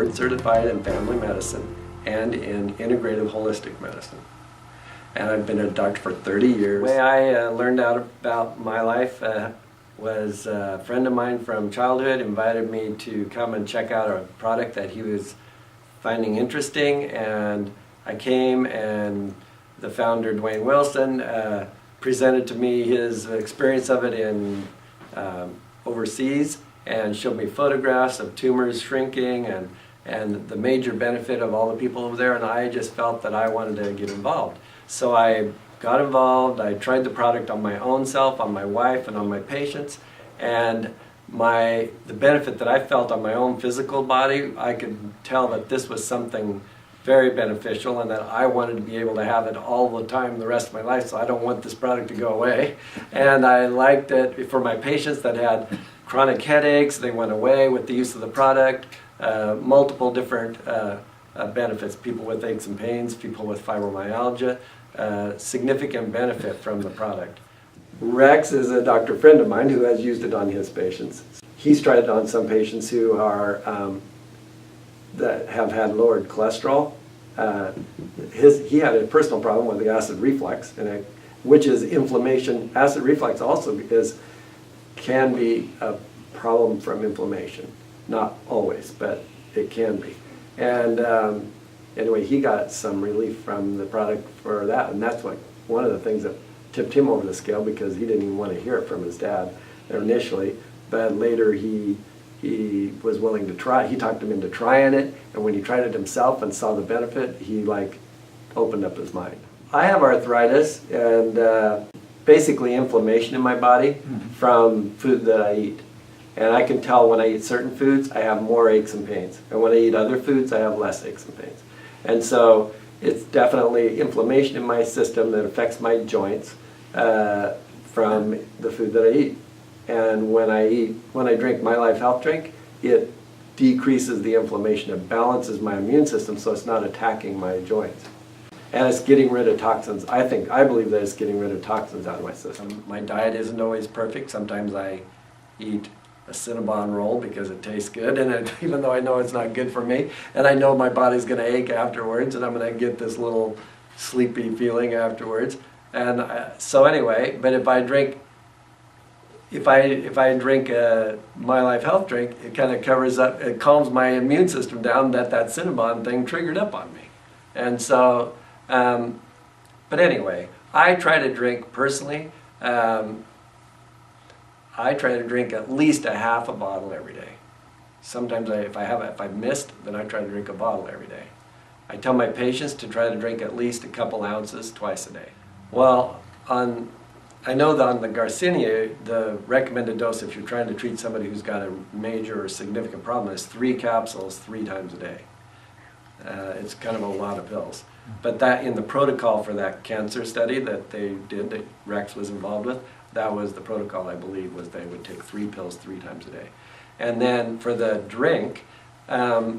board certified in family medicine and in integrative holistic medicine. And I've been a doctor for 30 years. The way I learned out about MyLife was a friend of mine from childhood invited me to come and check out a product that he was finding interesting, and I came, and the founder, Dwayne Wilson, presented to me his experience of it in overseas and showed me photographs of tumors shrinking and the major benefit of all the people over there, and I just felt that I wanted to get involved. So I got involved. I tried the product on my own self, on my wife, and on my patients, and the benefit that I felt on my own physical body, I could tell that this was something very beneficial and that I wanted to be able to have it all the time the rest of my life, so I don't want this product to go away. And I liked it for my patients that had chronic headaches. They went away with the use of the product. Multiple different benefits. People with aches and pains, people with fibromyalgia, significant benefit from the product. Rex is a doctor friend of mine who has used it on his patients. He's tried it on some patients who are that have had lowered cholesterol. He had a personal problem with the acid reflux, which is inflammation. Acid reflux also can be a problem from inflammation. Not always, but it can be. And anyway, he got some relief from the product for that, and that's one of the things that tipped him over the scale, because he didn't even want to hear it from his dad initially, but later he was willing to try. He talked him into trying it, and when he tried it himself and saw the benefit, he opened up his mind. I have arthritis and basically inflammation in my body from food that I eat. And I can tell when I eat certain foods, I have more aches and pains. And when I eat other foods, I have less aches and pains. And so it's definitely inflammation in my system that affects my joints from the food that I eat. And when I drink MyLife health drink, it decreases the inflammation. It balances my immune system so it's not attacking my joints. And it's getting rid of toxins. I believe that it's getting rid of toxins out of my system. My diet isn't always perfect. Sometimes I eat a Cinnabon roll because it tastes good, and even though I know it's not good for me, and I know my body's going to ache afterwards, and I'm going to get this little sleepy feeling afterwards. And so anyway, but if I drink a MyLife health drink, it kind of covers up, it calms my immune system down that Cinnabon thing triggered up on me. And so, but anyway, I try to drink personally. I try to drink at least a half a bottle every day. Sometimes if I've missed, then I try to drink a bottle every day. I tell my patients to try to drink at least a couple ounces twice a day. Well, I know that on the Garcinia, the recommended dose if you're trying to treat somebody who's got a major or significant problem is 3 capsules 3 times a day. It's kind of a lot of pills. But that in the protocol for that cancer study that they did, that Rex was involved with, that was the protocol, I believe, was they would take 3 pills 3 times a day. And then for the drink, the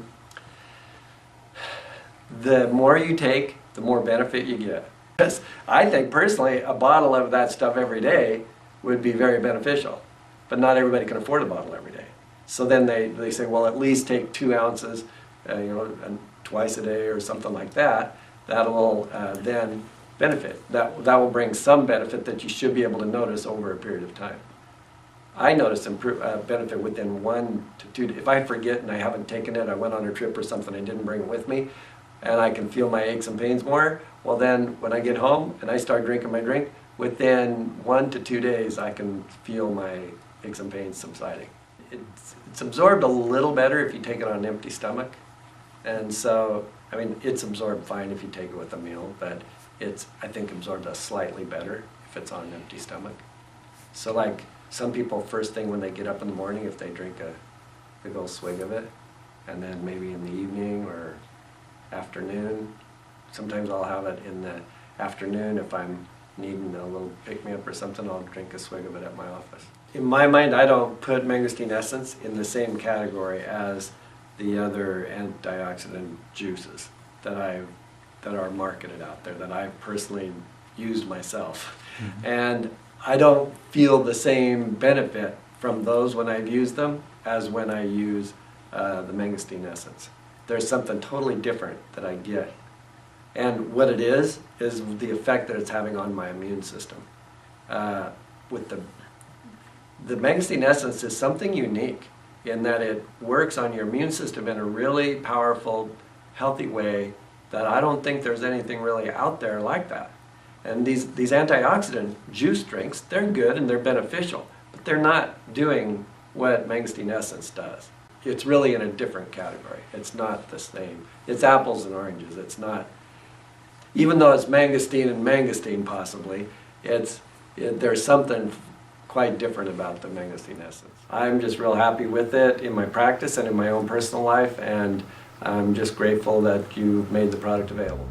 more you take, the more benefit you get. Because I think personally, a bottle of that stuff every day would be very beneficial. But not everybody can afford a bottle every day. So then they say, well, at least take 2 ounces, twice a day or something like that. That'll then benefit. That will bring some benefit that you should be able to notice over a period of time. I notice benefit within 1 to 2 days. If I forget and I haven't taken it, I went on a trip or something, I didn't bring it with me, and I can feel my aches and pains more, well then when I get home and I start drinking my drink, within 1 to 2 days I can feel my aches and pains subsiding. It's absorbed a little better if you take it on an empty stomach. And so, I mean, it's absorbed fine if you take it with a meal, but it's, I think, absorbed slightly better if it's on an empty stomach. So like some people, first thing when they get up in the morning, if they drink a big old swig of it, and then maybe in the evening or afternoon, sometimes I'll have it in the afternoon if I'm needing a little pick-me-up or something, I'll drink a swig of it at my office. In my mind, I don't put mangosteen essence in the same category as the other antioxidant juices that are marketed out there, that I've personally used myself. Mm-hmm. And I don't feel the same benefit from those when I've used them as when I use the mangosteen essence. there's something totally different that I get. And what it is the effect that it's having on my immune system. With the mangosteen essence is something unique in that it works on your immune system in a really powerful, healthy way that I don't think there's anything really out there like that. And these antioxidant juice drinks, they're good and they're beneficial, but they're not doing what mangosteen essence does. It's really in a different category. It's not the same. It's apples and oranges. It's not, even though it's mangosteen and mangosteen possibly, there's something quite different about the mangosteen essence. I'm just real happy with it in my practice and in my own personal life, and I'm just grateful that you made the product available.